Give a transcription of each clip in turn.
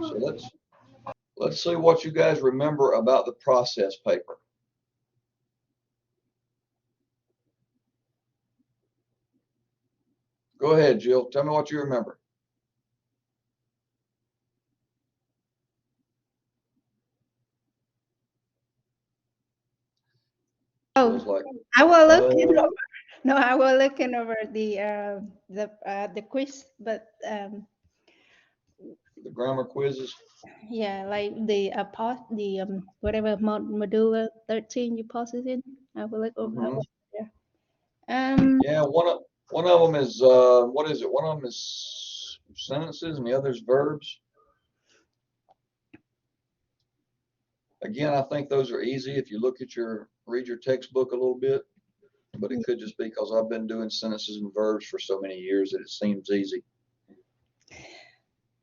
So let's see what you guys remember about the process paper. Go ahead, Jill. Tell me what you remember. Oh, Like, I was looking over. No, I was looking over the quiz, but the grammar quizzes. yeah, like whatever module 13 you posted in. I will look over. Mm-hmm. Yeah. Yeah, one of them is what is it? One of them is sentences, and the other's verbs. Again, I think those are easy if you read your textbook a little bit, but it could just be because I've been doing sentences and verbs for so many years that it seems easy.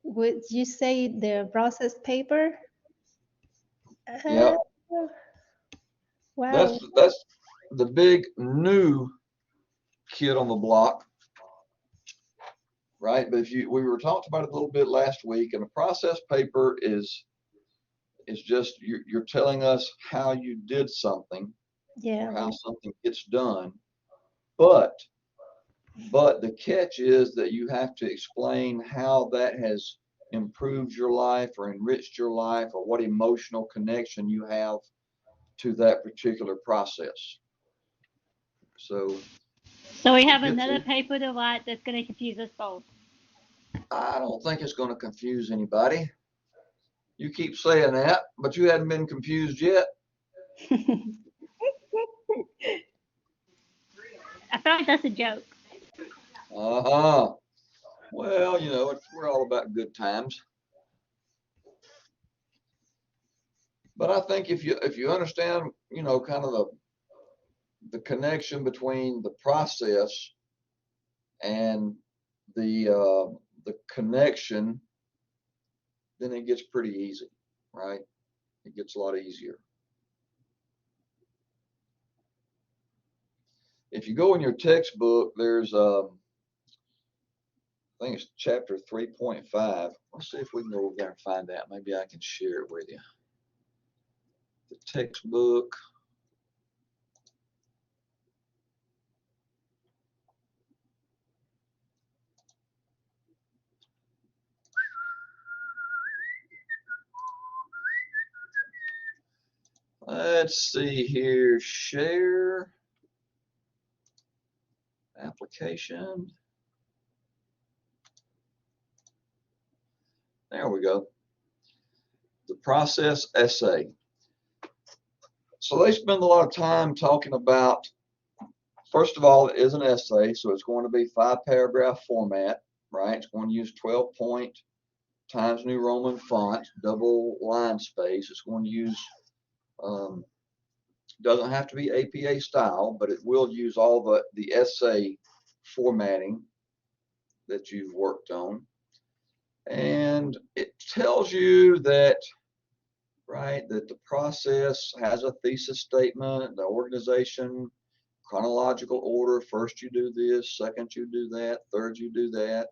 Would you say the process paper? Yeah, Wow. that's the big new kid on the block, right? But if we were talked about it a little bit last week, and a process paper is just you're telling us how you did something Yeah. or how something gets done, but the catch is that you have to explain how that has improved your life or enriched your life or what emotional connection you have to that particular process. So we have another paper to write that's going to confuse us both. I don't think it's going to confuse anybody. You keep saying that, but you hadn't been confused yet. I feel like that's a joke. Uh-huh. Well, we're all about good times. But I think if you understand, kind of the connection between the process and the connection, then it gets pretty easy, right? It gets a lot easier. If you go in your textbook, there's I think it's chapter 3.5. Let's see if we can go over there and find that. Maybe I can share it with you. The textbook. Let's see here. Share application. There we go. The process essay. So they spend a lot of time talking about, first of all, it is an essay, so it's going to be 5-paragraph format, right? It's going to use 12-point Times New Roman font, double line space. It's going to use, doesn't have to be APA style, but it will use all the essay formatting that you've worked on. And it tells you that, right, that the process has a thesis statement, the organization, chronological order. First you do this, second you do that, third you do that.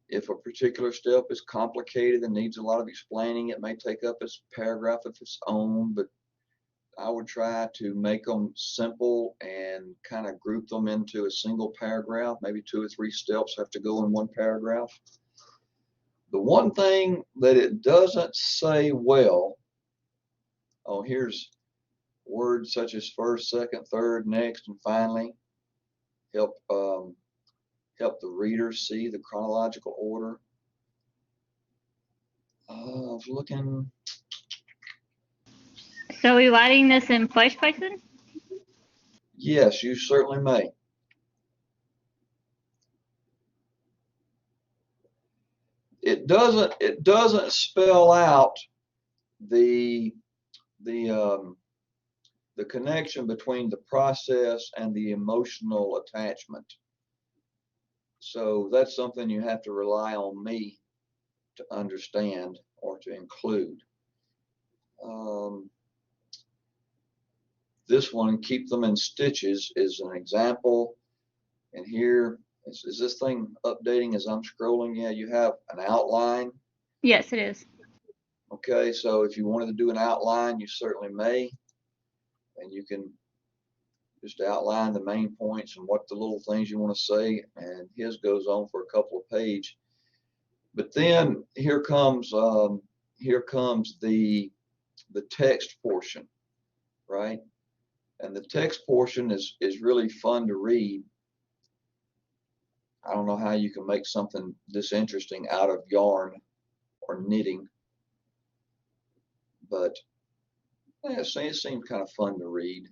If a particular step is complicated and needs a lot of explaining, it may take up a paragraph of its own, but I would try to make them simple and kind of group them into a single paragraph. Maybe 2 or 3 steps have to go in one paragraph. The one thing that it doesn't say well, here's words such as first, second, third, next, and finally. Help the reader see the chronological order. I was looking. So are we writing this in first person? Yes, you certainly may. It doesn't spell out the connection between the process and the emotional attachment. So that's something you have to rely on me to understand or to include. This one, keep them in stitches, is an example. And here Is this thing updating as I'm scrolling? Yeah, you have an outline. Yes, it is. Okay, so if you wanted to do an outline, you certainly may, and you can just outline the main points and what the little things you want to say, and his goes on for a couple of pages. But then here comes the text portion, right? And the text portion is really fun to read. I don't know how you can make something this interesting out of yarn or knitting, but yeah, it seems kind of fun to read.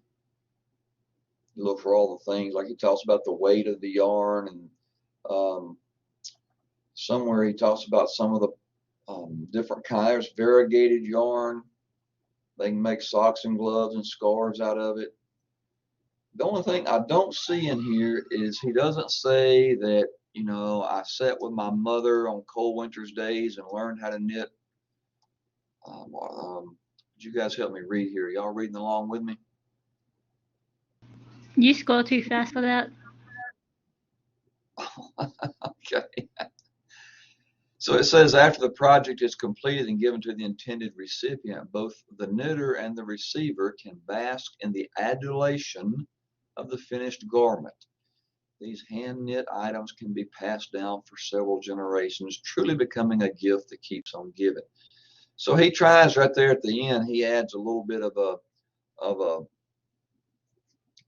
You look for all the things, like he talks about the weight of the yarn, and somewhere he talks about some of the different kinds. Variegated yarn. They can make socks and gloves and scarves out of it. The only thing I don't see in here is he doesn't say that, you know, I sat with my mother on cold winter's days and learned how to knit. Could you guys help me read here? Y'all reading along with me? You scroll too fast for that. Okay. So it says, after the project is completed and given to the intended recipient, both the knitter and the receiver can bask in the adulation of the finished garment. These hand knit items can be passed down for several generations, truly becoming a gift that keeps on giving. So he tries right there at the end, he adds a little bit of a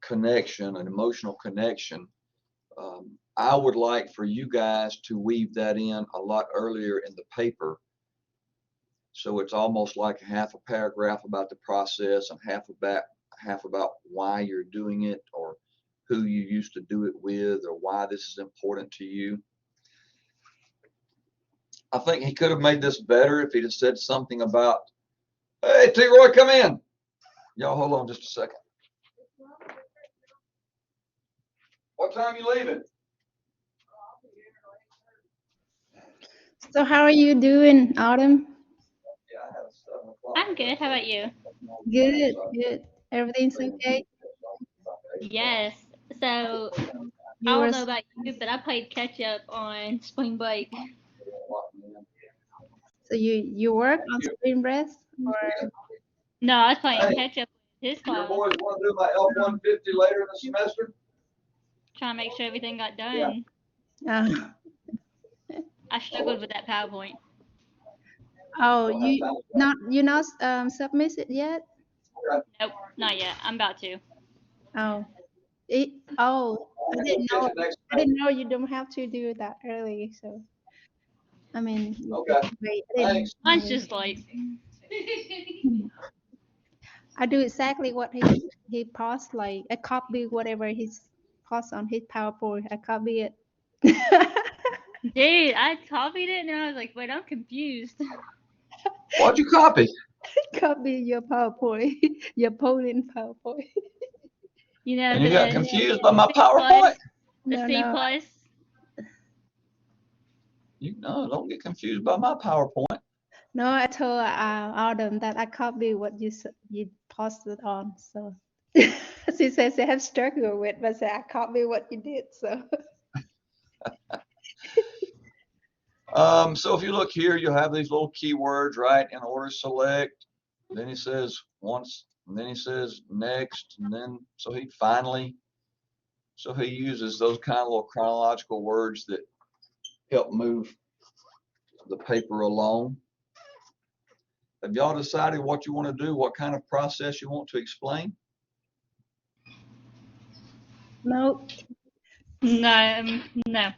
connection, an emotional connection. I would like for you guys to weave that in a lot earlier in the paper, so it's almost like half a paragraph about the process and half about why you're doing it, or who you used to do it with, or why this is important to you. I think he could have made this better if he'd have said something about, hey, T. Roy, come in. Y'all hold on just a second. What time you leaving? So how are you doing, Autumn? Yeah, I have a 7 o'clock. I'm good. How about you? Good, good. Everything's okay? Yes. So You I were don't know about you, but I played catch up on spring break. so you work on spring break, or No, I was playing Hey, catch up with his your class, boys want to do my F-150 later in the semester? trying to make sure everything got done. uh, I struggled with that PowerPoint. oh you not submitted yet? Nope, not yet. I'm about to. Oh, oh, I didn't know. I didn't know you don't have to do that early. So I mean, Okay. wait, I didn't Thanks. Mine's know. just late. I do exactly what he posts. Like I copy whatever he's posts on his PowerPoint. I copy it. Dude, I copied it and I was like, wait, I'm confused. What'd you copy? Copy your PowerPoint, your polling PowerPoint. You know, And you got the confused by my C plus, PowerPoint? the No, C no. plus. Don't get confused by my PowerPoint. No, I told Autumn that I copy what you posted on. So she says they have struggled with, but say I copy what you did. So So if you look here, you'll have these little keywords, right? In order select. Then he says once, and then he says next, and then so he uses those kind of little chronological words that help move the paper along. Have y'all decided what you want to do? What kind of process you want to explain? no. No, no.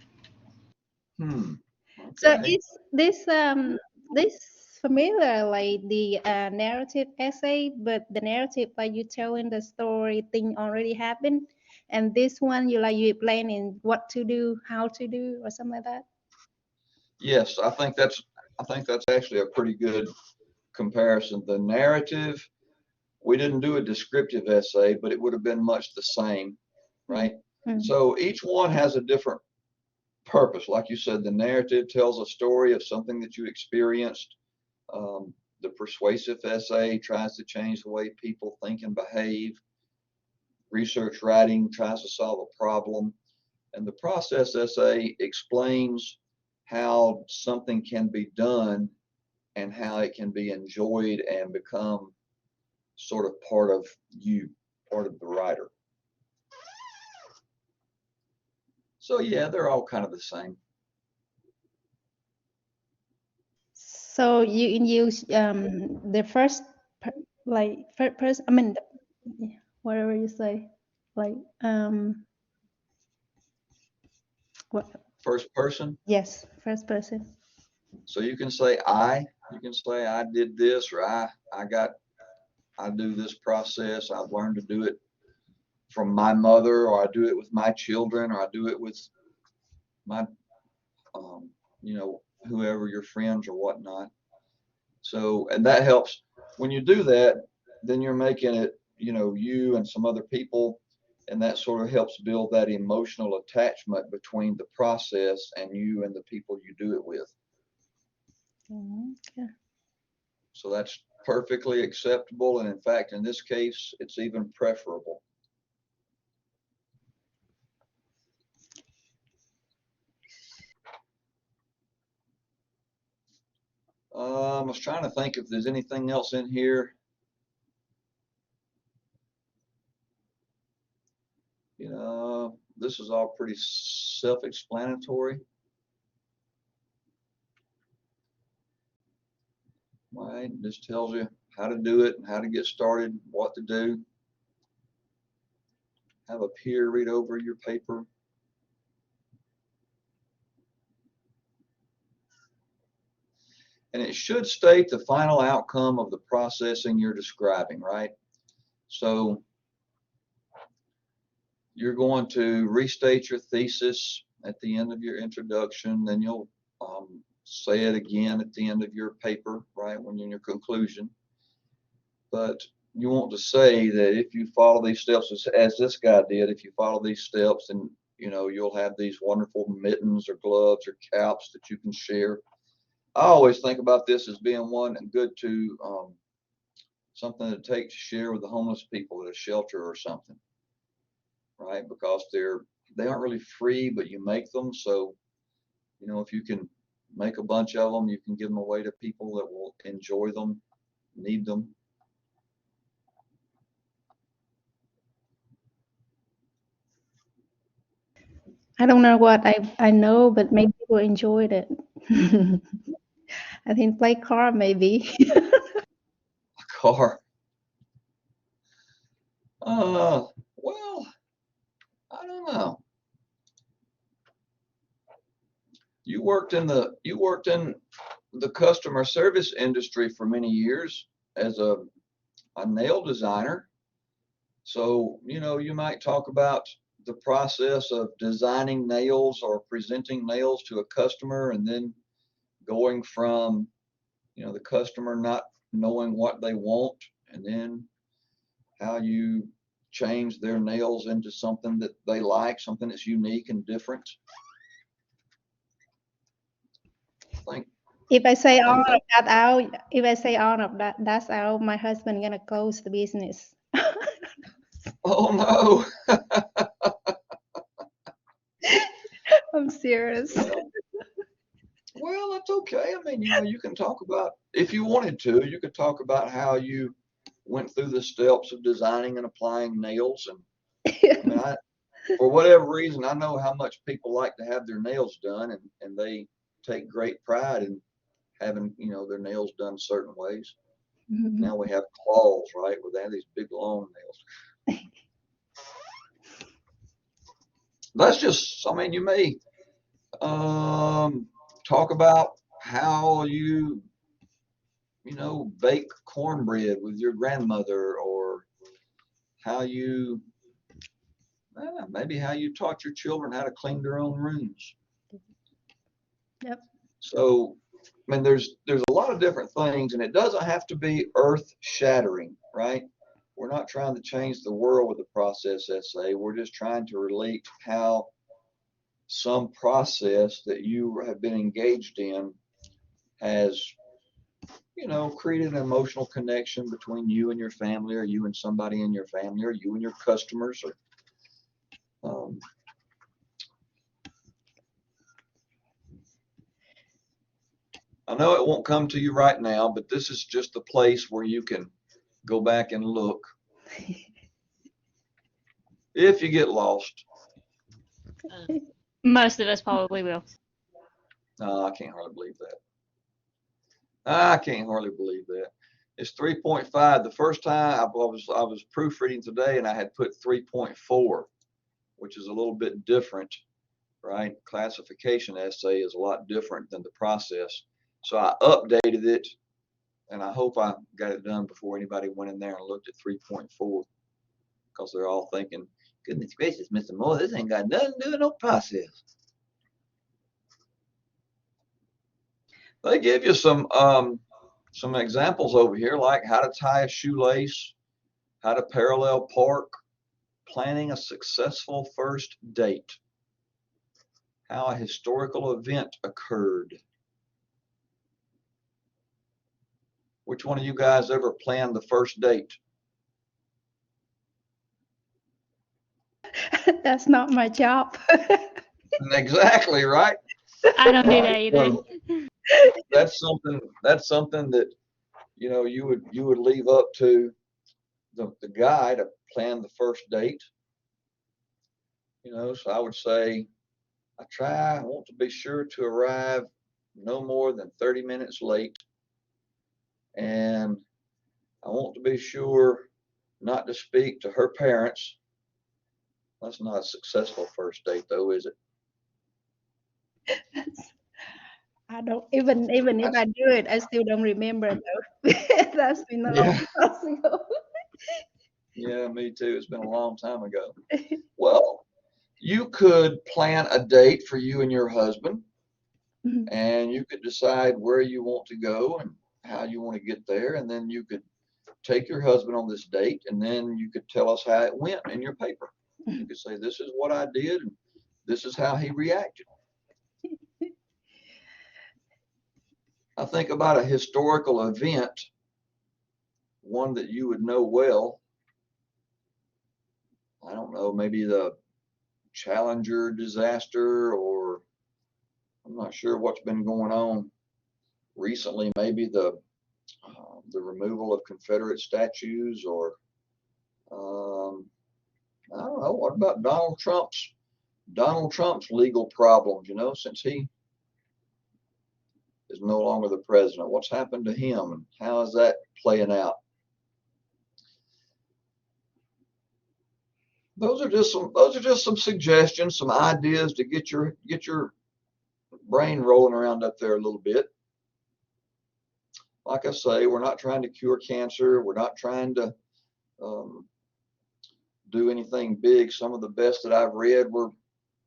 So Okay. is this familiar like the narrative essay, but the narrative like you telling the story thing already happened, and this one you planning what to do, how to do, or something like that. Yes, I think that's actually a pretty good comparison. The narrative, we didn't do a descriptive essay, but it would have been much the same, right? Mm. So each one has a different purpose. Like you said, the narrative tells a story of something that you experienced. The persuasive essay tries to change the way people think and behave. Research writing tries to solve a problem. And the process essay explains how something can be done and how it can be enjoyed and become sort of part of you, part of the writer. So yeah, they're all kind of the same. So you use the first like first person. I mean, whatever you say, like what? First person. Yes, first person. So you can say I. You can say I did this, or I do this process. I've learned to do it from my mother, or I do it with my children, or I do it with my, you know, whoever your friends or whatnot. So, and that helps when you do that, then you're making it, you know, you and some other people, and that sort of helps build that emotional attachment between the process and you and the people you do it with. Okay. So that's perfectly acceptable. And in fact, in this case, it's even preferable. I was trying to think if there's anything else in here. You know, this is all pretty self-explanatory. Right, it just tells you how to do it and how to get started, what to do. Have a peer read over your paper. And it should state the final outcome of the processing you're describing, right? So you're going to restate your thesis at the end of your introduction, then you'll say it again at the end of your paper, right, when you're in your conclusion. But you want to say that if you follow these steps, as this guy did, if you follow these steps, then you know you'll have these wonderful mittens or gloves or caps that you can share. I always think about this as being one and good to something to take to share with the homeless people at a shelter or something, right? Because they aren't really free, but you make them. So, you know, if you can make a bunch of them, you can give them away to people that will enjoy them, need them. I don't know what I know, but maybe people enjoyed it. I think play card maybe. A car. Well, I don't know. You worked in the customer service industry for many years as a nail designer. So, you know, you might talk about the process of designing nails or presenting nails to a customer and then going from, you know, the customer not knowing what they want and then how you change their nails into something that they like, something that's unique and different. I think If I say all that, of that out, if I say all of that's out, my husband gonna close the business. oh no. I'm serious. Well, that's okay. I mean, you know, you can talk about, if you wanted to, you could talk about how you went through the steps of designing and applying nails. And I mean, for whatever reason, I know how much people like to have their nails done, and they take great pride in having, you know, their nails done certain ways. Now we have claws, right, where they have these big long nails. That's just, I mean, you may talk about how you know, bake cornbread with your grandmother, or how you, maybe how you taught your children how to clean their own rooms. Yep. So, I mean, there's a lot of different things, and it doesn't have to be earth shattering, right? We're not trying to change the world with the process essay. We're just trying to relate how some process that you have been engaged in has, you know, created an emotional connection between you and your family, or you and somebody in your family, or you and your customers, or I know it won't come to you right now, but this is just the place where you can go back and look if you get lost. Most of us probably will. No, I can't hardly believe that. I can't hardly believe that. It's 3.5. The first time I was proofreading today and I had put 3.4, which is a little bit different, right? Classification essay is a lot different than the process. So I updated it, and I hope I got it done before anybody went in there and looked at 3.4, because they're all thinking, goodness gracious, Mr. Moore, this ain't got nothing to do with no process. They give you some examples over here, like how to tie a shoelace, how to parallel park, planning a successful first date, how a historical event occurred. Which one of you guys ever planned the first date? That's not my job. Exactly, right? I don't do that Right. either. So that's something that, you know, you would leave up to the guy to plan the first date. You know, so I would say I want to be sure to arrive no more than 30 minutes late, and I want to be sure not to speak to her parents. That's not a successful first date though, is it? I don't even if I do it, I still don't remember though. That's been a long Yeah. time ago. Yeah, me too. It's been a long time ago. Well, you could plan a date for you and your husband, and you could decide where you want to go and how you want to get there, and then you could take your husband on this date, and then you could tell us how it went in your paper. You could say, this is what I did, and this is how he reacted. I think about a historical event, one that you would know well. I don't know, maybe the Challenger disaster, or I'm not sure what's been going on recently. Maybe the removal of Confederate statues, or I don't know. What about Donald Trump's legal problems? You know, since he is no longer the president, what's happened to him, and how is that playing out? Those are just some suggestions, some ideas to get your brain rolling around up there a little bit. Like I say, we're not trying to cure cancer. We're not trying to do anything big. Some of the best that I've read were,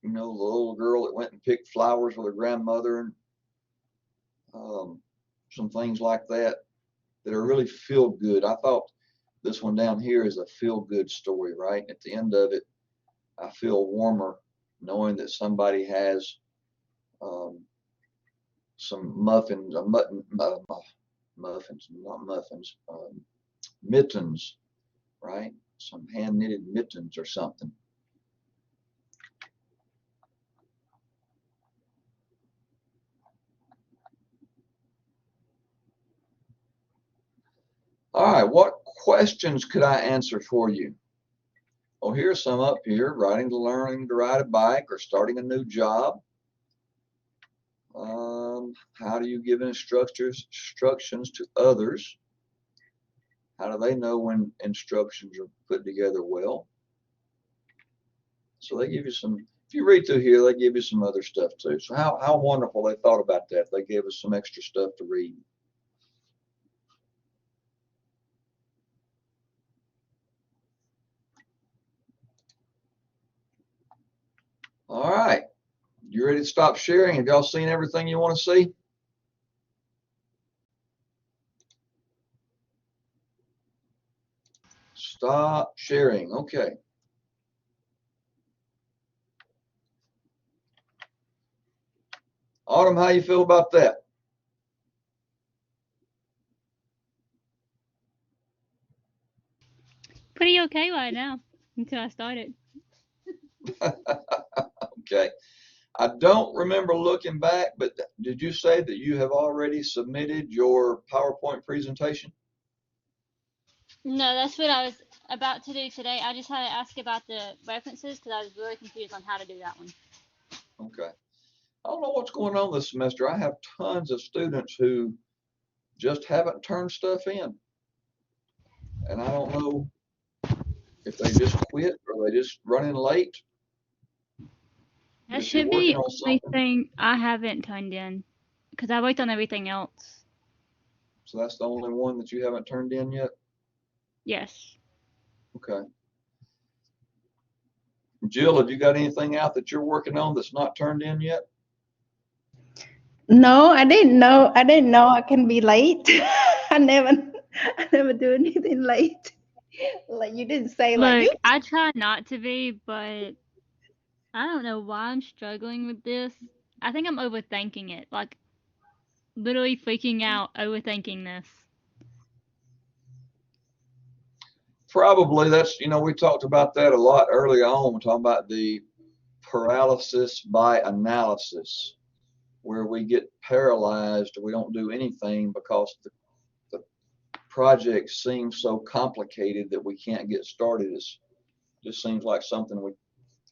you know, the little girl that went and picked flowers with her grandmother, and some things like that are really feel good. I thought this one down here is a feel good story, right? At the end of it, I feel warmer knowing that somebody has some muffins, mittens, right? Some hand knitted mittens or something. All right, what questions could I answer for you? Oh, here's some up here: learning to ride a bike, or starting a new job. How do you give instructions to others? How do they know when instructions are put together well? So they give you some, if you read through here, they give you some other stuff too. So how wonderful they thought about that. They gave us some extra stuff to read. All right. You ready to stop sharing? Have y'all seen everything you want to see? Stop sharing. Okay. Autumn, how you feel about that? Pretty okay right now until I started. Okay. I don't remember looking back, but did you say that you have already submitted your PowerPoint presentation? No, that's what I was about to do today. I just had to ask about the references because I was really confused on how to do that one. Okay. I don't know what's going on this semester. I have tons of students who just haven't turned stuff in. And I don't know if they just quit or they just running late. But That if you're should be working the on only something, thing I haven't turned in because I worked on everything else. so that's the only one that you haven't turned in yet? Yes. Okay. Jill, have you got anything out that you're working on that's not turned in yet? No, I didn't know. I didn't know I can be late. I never do anything late. Like you didn't say like Look, you. I try not to be, but I don't know why I'm struggling with this. I think I'm overthinking it. Like, literally freaking out, overthinking this. Probably that's, we talked about that a lot early on. We're talking about the paralysis by analysis, where we get paralyzed, we don't do anything because the project seems so complicated that we can't get started. It just seems like something we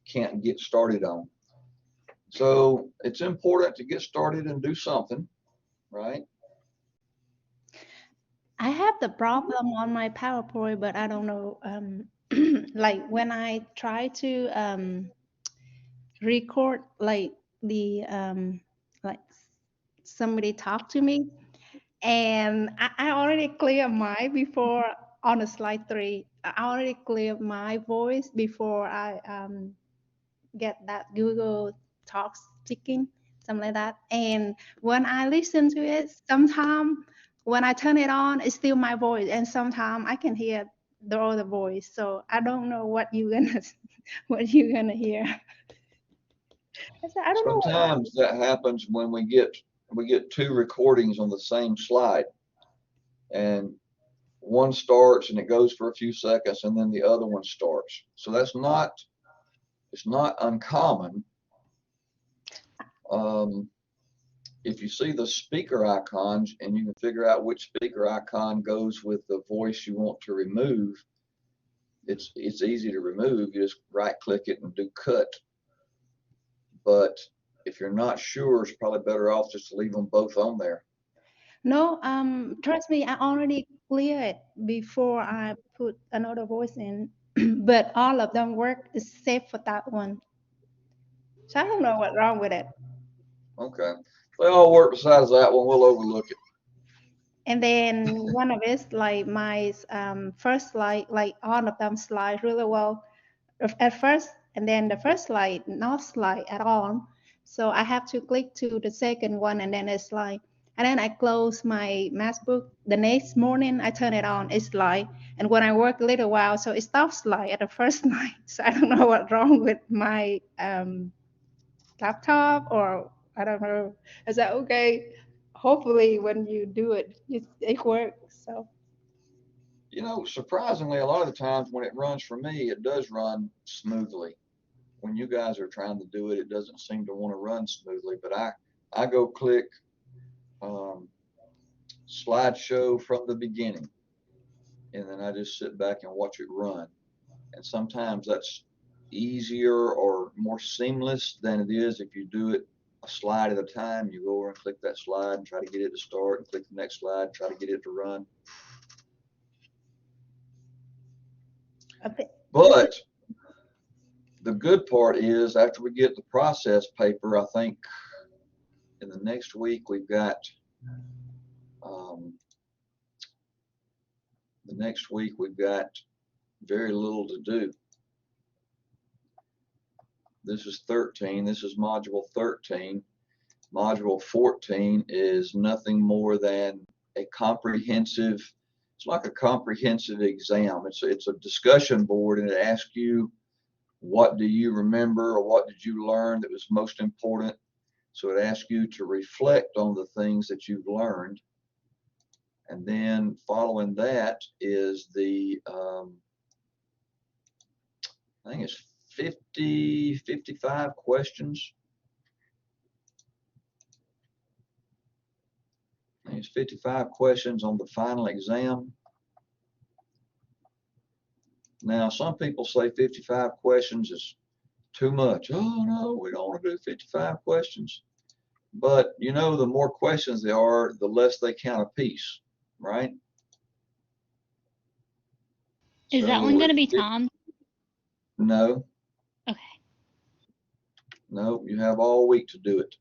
can't get started on. So it's important to get started and do something, right? I have the problem on my PowerPoint, but I don't know. Like when I try to record like the like somebody talk to me, and I already clear mine before on the slide 3. I already cleared my voice before I get that Google Talk speaking, something like that. And when I listen to it, sometimes when I turn it on, it's still my voice, and sometimes I can hear the other voice. So I don't know what you gonna what you gonna hear. I said I don't know what. Sometimes that happens when we get two recordings on the same slide, and one starts and it goes for a few seconds and then the other one starts. So it's not uncommon. If you see the speaker icons and you can figure out which speaker icon goes with the voice you want to remove, it's easy to remove. You just right click it and do cut. But if you're not sure, it's probably better off just to leave them both on there. No, trust me, I already clear it before I put another voice in, but all of them work except for that one. So I don't know what's wrong with it. Okay. They all work besides that one. We'll overlook it. And then one of it, like my first slide, like all of them slide really well at first, and then the first slide not slide at all. So I have to click to the second one, and then it's slide. And then I close my MacBook. The next morning, I turn it on, it's slide. And when I work a little while, so it stops slide at the first slide. So I don't know what's wrong with my laptop, or I don't know. Is that okay? Hopefully, when you do it, it works. So Surprisingly, a lot of the times when it runs for me, it does run smoothly. When you guys are trying to do it, it doesn't seem to want to run smoothly. But I go click um, slideshow from the beginning, and then I just sit back and watch it run. And sometimes that's easier or more seamless than it is if you do it a slide at a time. You go over and click that slide and try to get it to start, and click the next slide and try to get it to run. I think But the good part is after we get the process paper, I think in the next week we've got um, very little to do. This is 13. This is module 13. Module 14 is nothing more than a comprehensive, it's like a comprehensive exam. It's a discussion board, and it asks you, what do you remember or what did you learn that was most important? So it asks you to reflect on the things that you've learned. And then following that is I think it's 55 questions. it's 55 questions on the final exam. Now, some people say 55 questions is too much. Oh no, we don't want to do 55 questions. But you know, the more questions there are, the less they count a piece, right? Is that So one going to if be it- timed? No, Okay. no, you have all week to do it.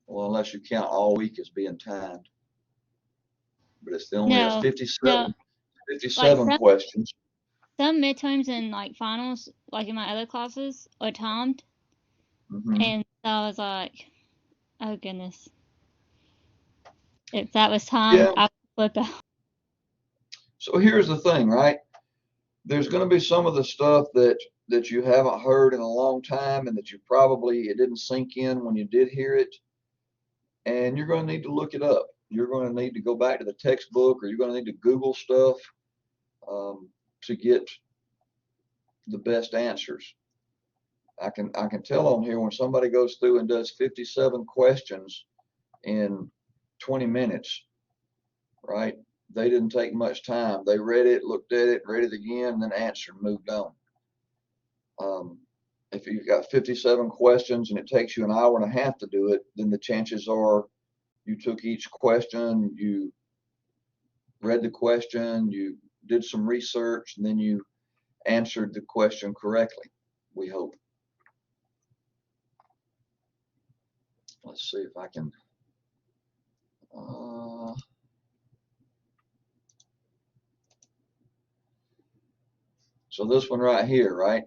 Well, unless you count all week as being timed. But it's only No, 57, no. 57 Like questions. some midterms and like finals, like in my other classes, are timed, Mhm. and so I was like, oh goodness, if that was timed, Yeah. I would flip out. So here's the thing, right? There's going to be some of the stuff that you haven't heard in a long time, and that you probably it didn't sink in when you did hear it, and you're going to need to look it up. You're going to need to go back to the textbook, or you're going to need to Google stuff to get the best answers. I can tell on here when somebody goes through and does 57 questions in 20 minutes, right? They didn't take much time. They read it, looked at it, read it again, and then answered and moved on. If you've got 57 questions and it takes you an hour and a half to do it, then the chances are you took each question, you read the question, you did some research, and then you answered the question correctly, we hope. Let's see if I can. So this one right here, right?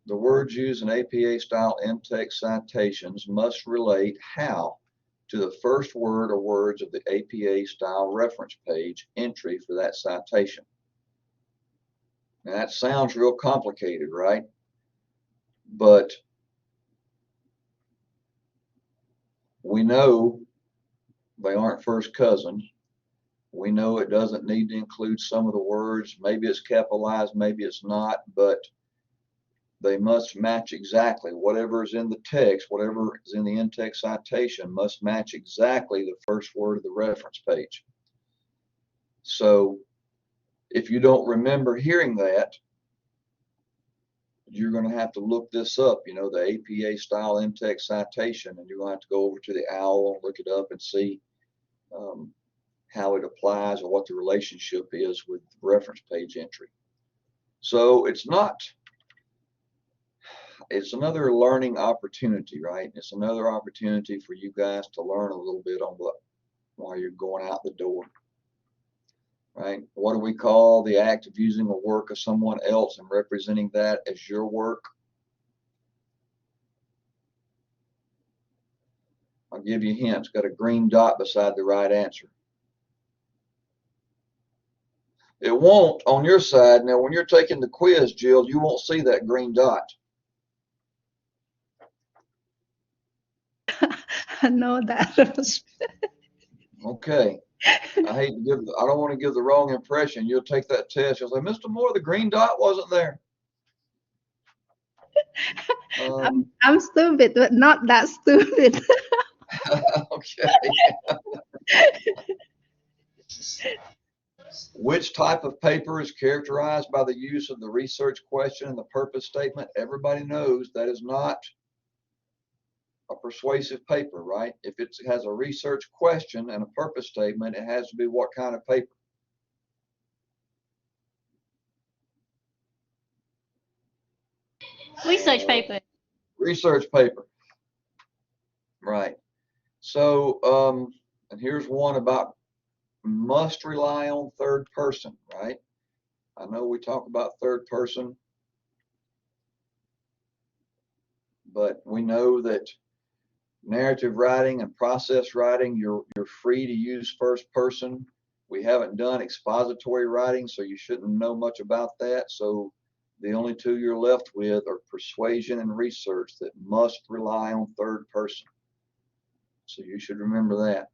The words used in APA-style in-text citations must relate how to the first word or words of the APA-style reference page entry for that citation. Now that sounds real complicated, right? But we know they aren't first cousins. We know it doesn't need to include some of the words. Maybe it's capitalized, maybe it's not, but they must match exactly. Whatever is in the text, whatever is in the in-text citation must match exactly the first word of the reference page. So if you don't remember hearing that, you're going to have to look this up, you know, the APA style in-text citation, and you're going to have to go over to the OWL and look it up and see how it applies or what the relationship is with reference page entry. So it's another learning opportunity, right? It's another opportunity for you guys to learn a little bit on while you're going out the door, right? What do we call the act of using a work of someone else and representing that as your work? I'll give you a hint. It's got a green dot beside the right answer. It won't on your side. Now, when you're taking the quiz, Jill, you won't see that green dot. I know that. Okay. I don't want to give the wrong impression. You'll take that test. You'll say, Mr. Moore, the green dot wasn't there. I'm stupid, but not that stupid. Okay. Which type of paper is characterized by the use of the research question and the purpose statement? Everybody knows that is not a persuasive paper, right? If it has a research question and a purpose statement, it has to be what kind of paper? Research paper. Research paper. Right. So, and here's one about must rely on third person, right? I know we talk about third person, but we know that narrative writing and process writing, you're free to use first person. We haven't done expository writing, so you shouldn't know much about that. So the only two you're left with are persuasion and research that must rely on third person. So you should remember that.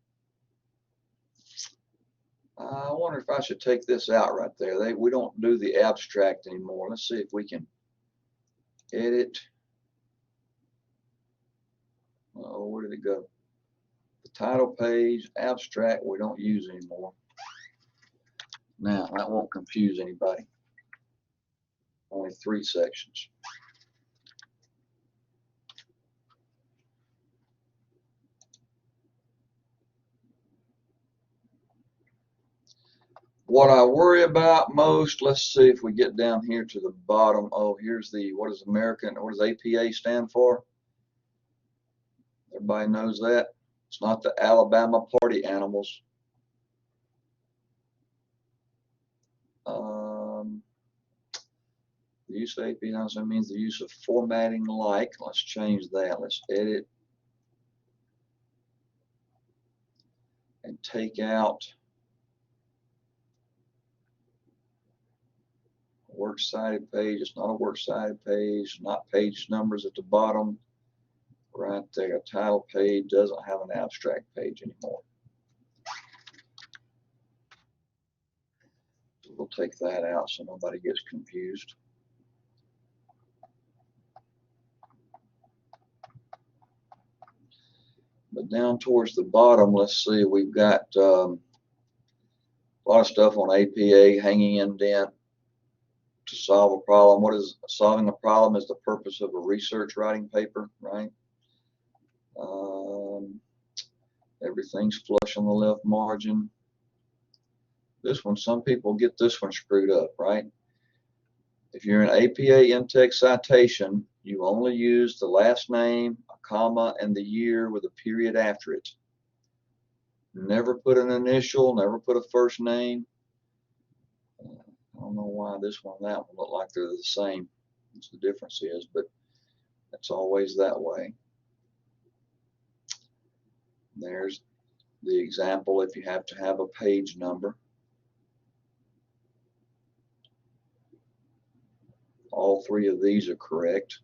I wonder if I should take this out right there. We don't do the abstract anymore. Let's see if we can edit. Oh, where did it go? The title page, abstract, we don't use anymore. Now, that won't confuse anybody. Only 3 sections. What I worry about most, let's see if we get down here to the bottom. Oh, here's the, what does APA stand for? Everybody knows that. It's not the Alabama Party Animals. The use of APA also means the use of formatting like. Let's change that. Let's edit and take out works cited page. It's not a works cited page, not page numbers at the bottom. Right there, a title page doesn't have an abstract page anymore. So we'll take that out so nobody gets confused. But down towards the bottom, let's see, we've got a lot of stuff on APA, hanging indent to solve a problem. What is solving a problem is the purpose of a research writing paper, right? Everything's flush on the left margin. This one, some people get this one screwed up, right? If you're an APA in-text citation, you only use the last name, a comma, and the year with a period after it. Never put an initial, never put a first name. I don't know why this one and that one look like they're the same. That's the difference is, but it's always that way. There's the example if you have to have a page number. All 3 of these are correct.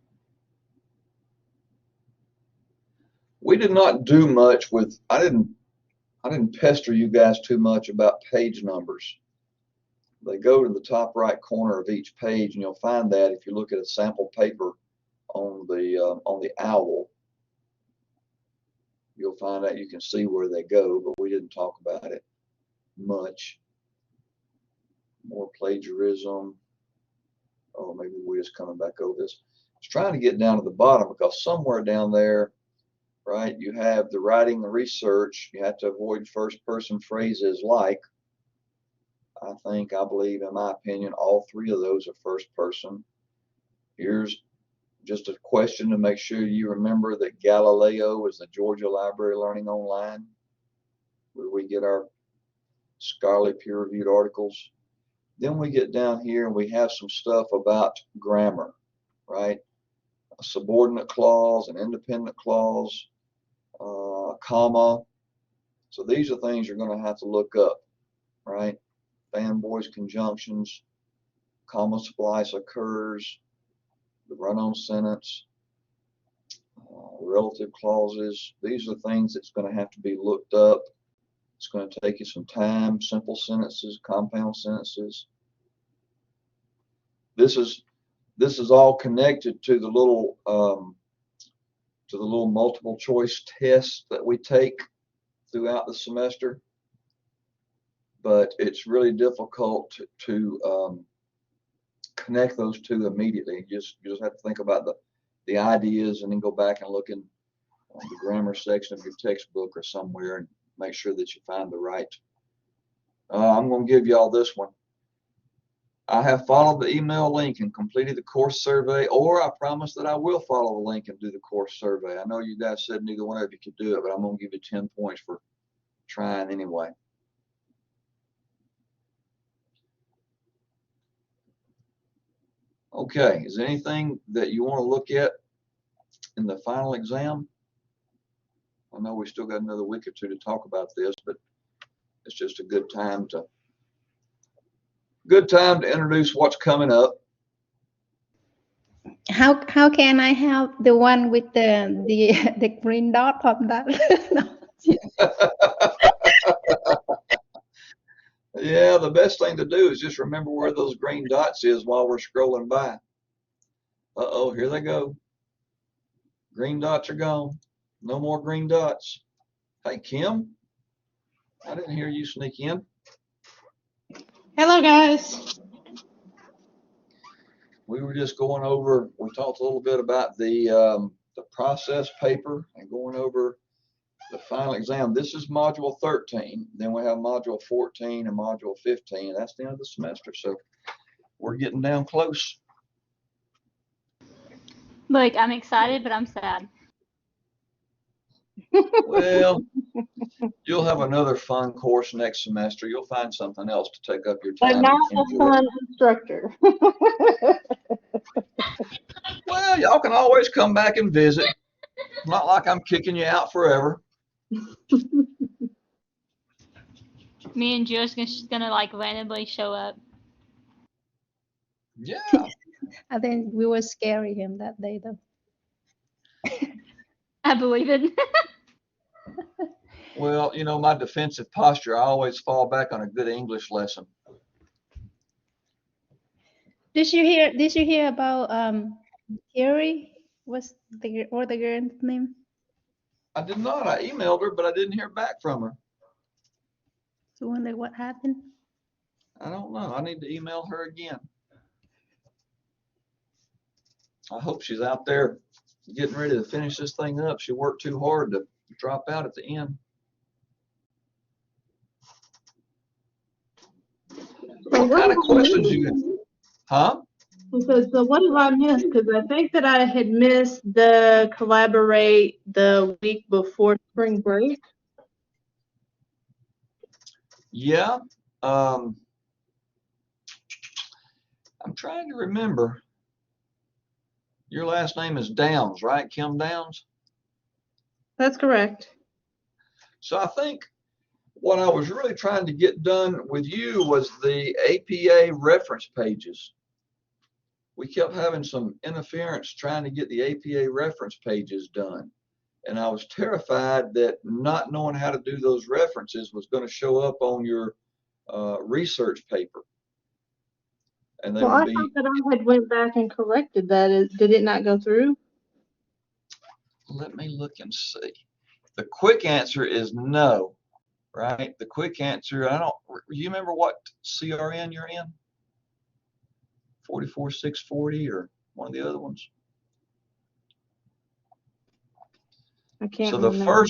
We did not do much with, I didn't pester you guys too much about page numbers. They go to the top right corner of each page, and you'll find that if you look at a sample paper on the OWL, you'll find out you can see where they go, but we didn't talk about it much. More plagiarism. Oh, maybe we're just coming back over this. I was trying to get down to the bottom because somewhere down there, right, you have the writing, the research. You have to avoid first person phrases like. I believe, in my opinion, all 3 of those are first person. Here's just a question to make sure you remember that Galileo is the Georgia Library Learning Online, where we get our scholarly peer-reviewed articles. Then we get down here and we have some stuff about grammar, right? A subordinate clause, an independent clause, a comma. So these are things you're going to have to look up, right? Fanboys, conjunctions, comma splice occurs, the run-on sentence, relative clauses. These are things that's going to have to be looked up. It's going to take you some time. Simple sentences, compound sentences. This is all connected to the little multiple choice tests that we take throughout the semester. But it's really difficult to connect those 2 immediately. You just have to think about the ideas and then go back and look in the grammar section of your textbook or somewhere and make sure that you find the right. I'm going to give y'all this one. I have followed the email link and completed the course survey, or I promise that I will follow the link and do the course survey. I know you guys said neither one of you could do it, but I'm going to give you 10 points for trying anyway. Okay, is there anything that you want to look at in the final exam? I know we still got another week or 2 to talk about this, but it's just a good time to introduce what's coming up. How can I have the one with the green dot on that? No. Yeah, the best thing to do is just remember where those green dots is while we're scrolling by. Uh-oh, here they go. Green dots are gone. No more green dots. Hey, Kim, I didn't hear you sneak in. Hello, guys. We were just going over, we talked a little bit about the process paper and going over the final exam. This is module 13. Then we have module 14 and module 15. That's the end of the semester. So we're getting down close. Look, I'm excited, but I'm sad. Well, you'll have another fun course next semester. You'll find something else to take up your But time. not and a enjoy. fun instructor. Well, y'all can always come back and visit. Not like I'm kicking you out forever. Me and Jill's just gonna like randomly show up. Yeah. I think we were scaring him that day though. I believe it. Well, you know, my defensive posture, I always fall back on a good English lesson. Did you hear about Carrie? What's the girl's name? I did not. I emailed her, but I didn't hear back from her. So I wonder what happened. I don't know. I need to email her again. I hope she's out there getting ready to finish this thing up. She worked too hard to drop out at the end. What kind of questions you? Huh? So what did I miss? Because I think that I had missed the collaborate the week before spring break. Yeah. I'm trying to remember. Your last name is Downs, right? Kim Downs? That's correct. So I think what I was really trying to get done with you was the APA reference pages. We kept having some interference trying to get the APA reference pages done. And I was terrified that not knowing how to do those references was going to show up on your research paper. And they Well, would I be, thought that I had went back and corrected that. Did it not go through? let me look and see. The quick answer is no, right? The quick answer, you remember what CRN you're in? 44640 or one of the other ones? I can't So the remember.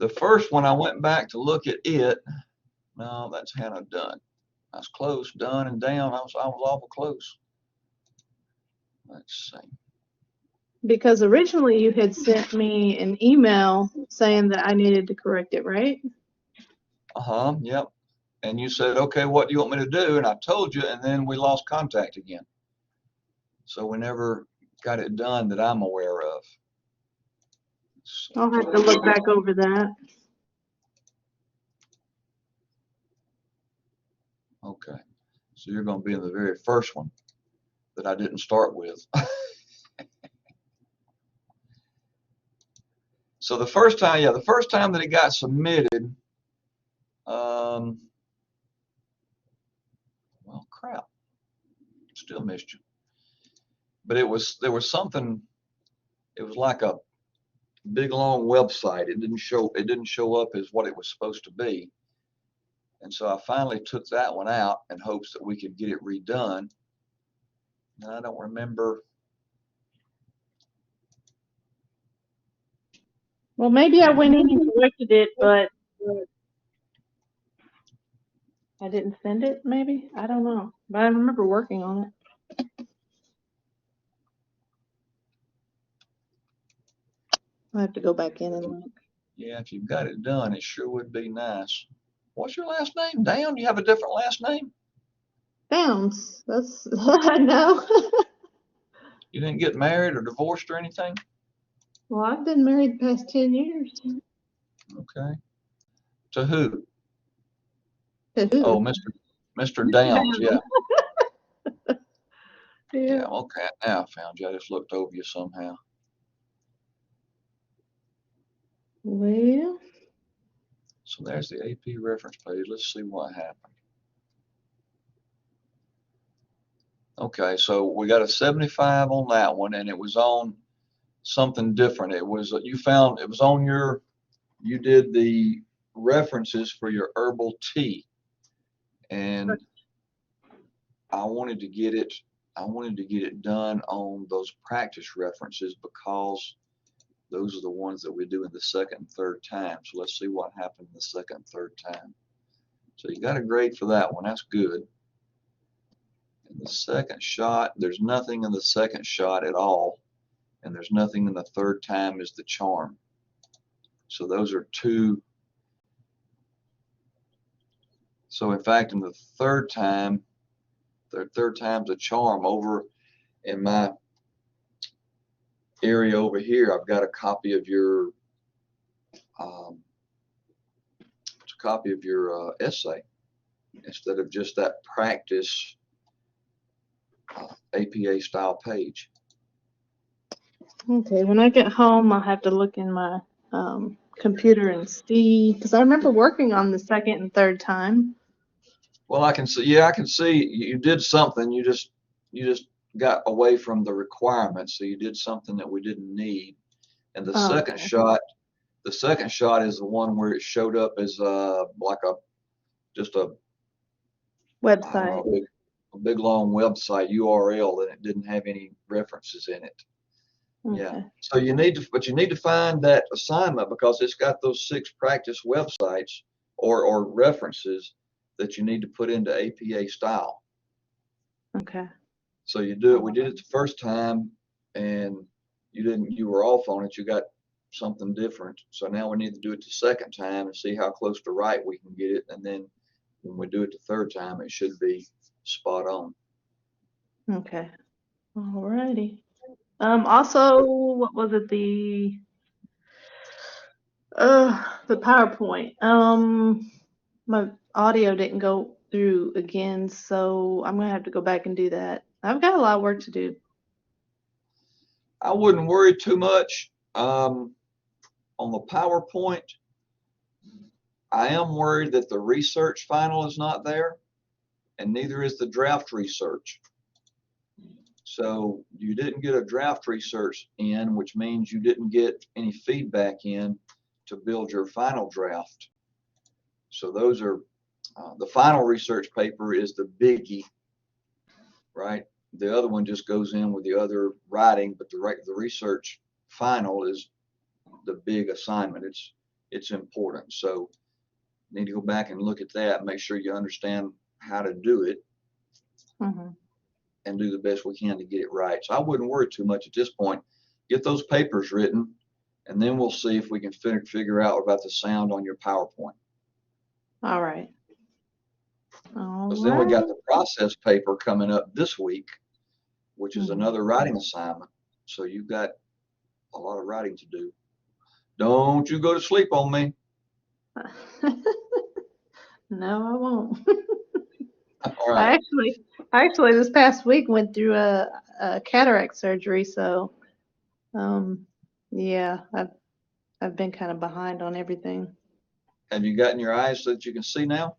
first one, I went back to look at it. No, that's Hannah Dunn. I was close, Dunn and down. I was awful close. Let's see. Because originally you had sent me an email saying that I needed to correct it, right? Yep. And you said, okay, what do you want me to do? And I told you, and then we lost contact again. So we never got it done that I'm aware of. I'll have to look back over that. Okay. So you're going to be in the very first one that I didn't start with. So the first time that it got submitted, well, crap, still missed you. But there was something, it was like a big long website. It didn't show up as what it was supposed to be. And so I finally took that one out in hopes that we could get it redone. And I don't remember. Well, maybe I went in and corrected it, but I didn't send it, maybe? I don't know. But I remember working on it. I'll have to go back in and look. Yeah, if you've got it done, it sure would be nice. What's your last name? Down? You have a different last name? Downs. That's, I know. You didn't get married or divorced or anything? Well, I've been married the past 10 years. Okay. To who? To who? Oh, Mr. Downs, yeah. Yeah. Okay, now I found you. I just looked over you somehow. Well, So there's the AP reference page. Let's see what happened. Okay, so we got a 75 on that one, and it was on something different. It was, you found, it was on your you did the references for your herbal tea, and I wanted to get it done on those practice references because those are the ones that we do in the second and third time. So let's see what happened the second and third time. So you got a grade for that one. That's good. And the second shot, there's nothing in the second shot at all. And there's nothing in the third time is the charm. So those are two. So in fact, in the third time's a charm. Over in my area over here, I've got a copy of your essay instead of just that practice APA style page. Okay, when I get home, I'll have to look in my computer and see, because I remember working on the second and third time. Well, I can see, yeah, I can see you did something. You just got away from the requirements, so you did something that we didn't need. And the second Okay. shot, is the one where it showed up as like just a I don't Website. know, a big long website URL, and it didn't have any references in it. Yeah. Okay. So you need to find that assignment because it's got those 6 practice websites or references that you need to put into APA style. Okay. So you do it. We did it the first time, and you were off on it. You got something different. So now we need to do it the second time and see how close to right we can get it. And then when we do it the third time, it should be spot on. Okay. Alrighty. Also, what was it? The PowerPoint. My audio didn't go through again, so I'm gonna have to go back and do that. I've got a lot of work to do. I wouldn't worry too much on the PowerPoint. I am worried that the research final is not there, and neither is the draft research. So you didn't get a draft research in, which means you didn't get any feedback in to build your final draft. So those are the final research paper is the biggie, right? The other one just goes in with the other writing, but the research final is the big assignment. It's important. So you need to go back and look at that, make sure you understand how to do it, and do the best we can to get it right. So I wouldn't worry too much at this point. Get those papers written, and then we'll see if we can figure out about the sound on your PowerPoint. All right. Because then we got the process paper coming up this week, which is another writing assignment. So you've got a lot of writing to do. Don't you go to sleep on me. No, I won't. All right. I actually this past week went through a cataract surgery, so yeah, I've been kind of behind on everything. Have you gotten your eyes so that you can see now?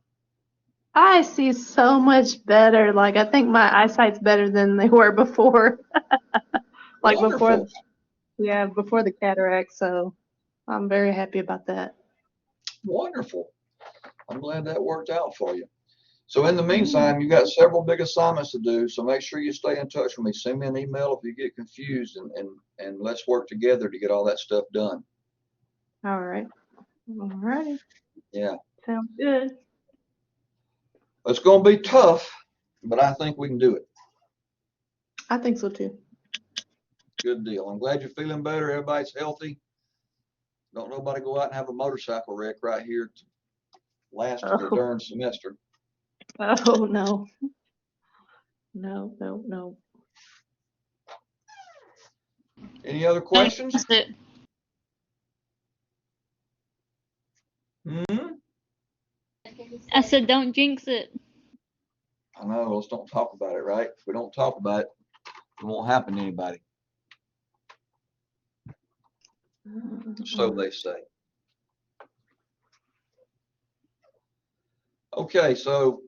I see so much better. Like, I think my eyesight's better than they were before. Like Wonderful. before the cataract, so I'm very happy about that. Wonderful. I'm glad that worked out for you. So in the meantime, you've got several big assignments to do, so make sure you stay in touch with me. Send me an email if you get confused, and let's work together to get all that stuff done. All right. All righty. Yeah. Sounds good. It's going to be tough, but I think we can do it. I think so too. Good deal. I'm glad you're feeling better. Everybody's healthy. Don't nobody go out and have a motorcycle wreck right here to last the darn semester. Oh, no. No, no, no. Any other questions? That's it. I said, don't jinx it. I know. Let's don't talk about it, right? If we don't talk about it, it won't happen to anybody. So they say. Okay, so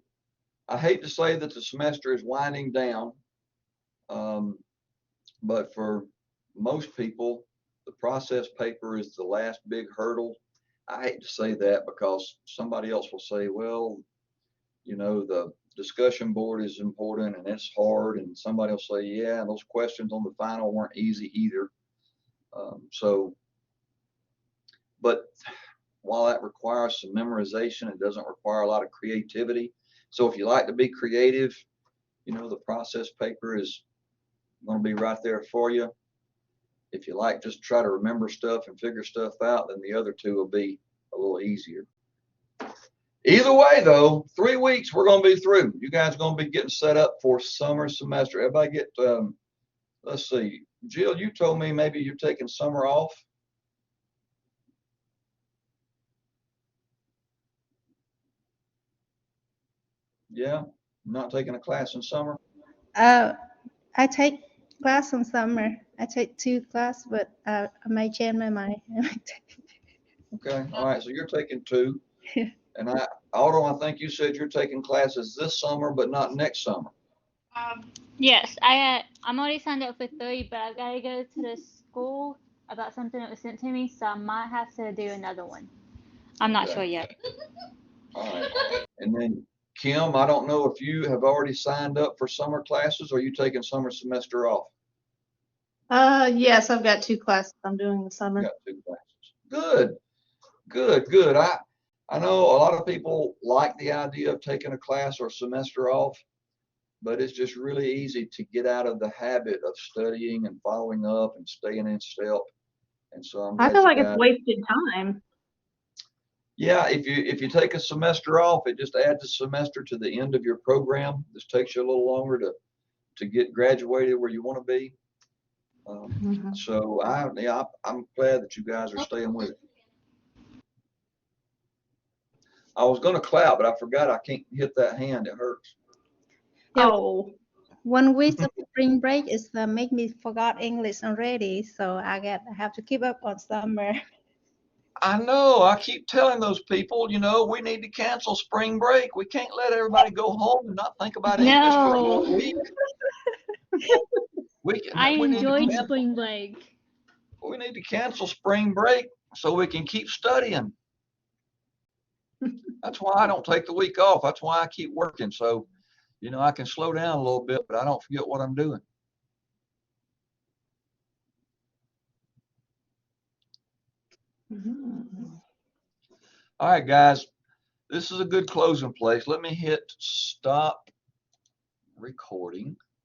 I hate to say that the semester is winding down, but for most people, the process paper is the last big hurdle. I hate to say that because somebody else will say, well, you know, the discussion board is important and it's hard. And somebody will say, yeah, and those questions on the final weren't easy either. But while that requires some memorization, it doesn't require a lot of creativity. So if you like to be creative, you know, the process paper is going to be right there for you. If you like just try to remember stuff and figure stuff out, then the other two will be a little easier. Either way, though, 3 weeks, we're going to be through. You guys are going to be getting set up for summer semester. Everybody get, let's see, Jill, you told me maybe you're taking summer off. Yeah, not taking a class in summer. I take class in summer. I take 2 classes, but I might change my mind. Okay, all right, so you're taking 2. And Autumn, I think you said you're taking classes this summer, but not next summer. Yes, I'm already signed up for 3, but I've got to go to the school about something that was sent to me, so I might have to do another one. I'm not sure yet. All right. And then Kim, I don't know if you have already signed up for summer classes or are you taking summer semester off? Yes, I've got 2 classes I'm doing this summer. You got 2 classes. Good. I know a lot of people like the idea of taking a class or semester off, but it's just really easy to get out of the habit of studying and following up and staying in step. And so I feel like it's wasted time. Yeah, if you take a semester off, it just adds a semester to the end of your program. This takes you a little longer to get graduated where you want to be. So I'm glad that you guys are staying with it. I was going to clap, but I forgot I can't hit that hand. It hurts. Yeah. Oh. 1 week of spring break is make me forgot English already, so I have to keep up on summer. I know. I keep telling those people, you know, we need to cancel spring break. We can't let everybody go home and not think about English for a whole week. I enjoyed spring break. We need to cancel spring break so we can keep studying. That's why I don't take the week off. That's why I keep working. So, you know, I can slow down a little bit, but I don't forget what I'm doing. All right, guys, this is a good closing place. Let me hit stop recording.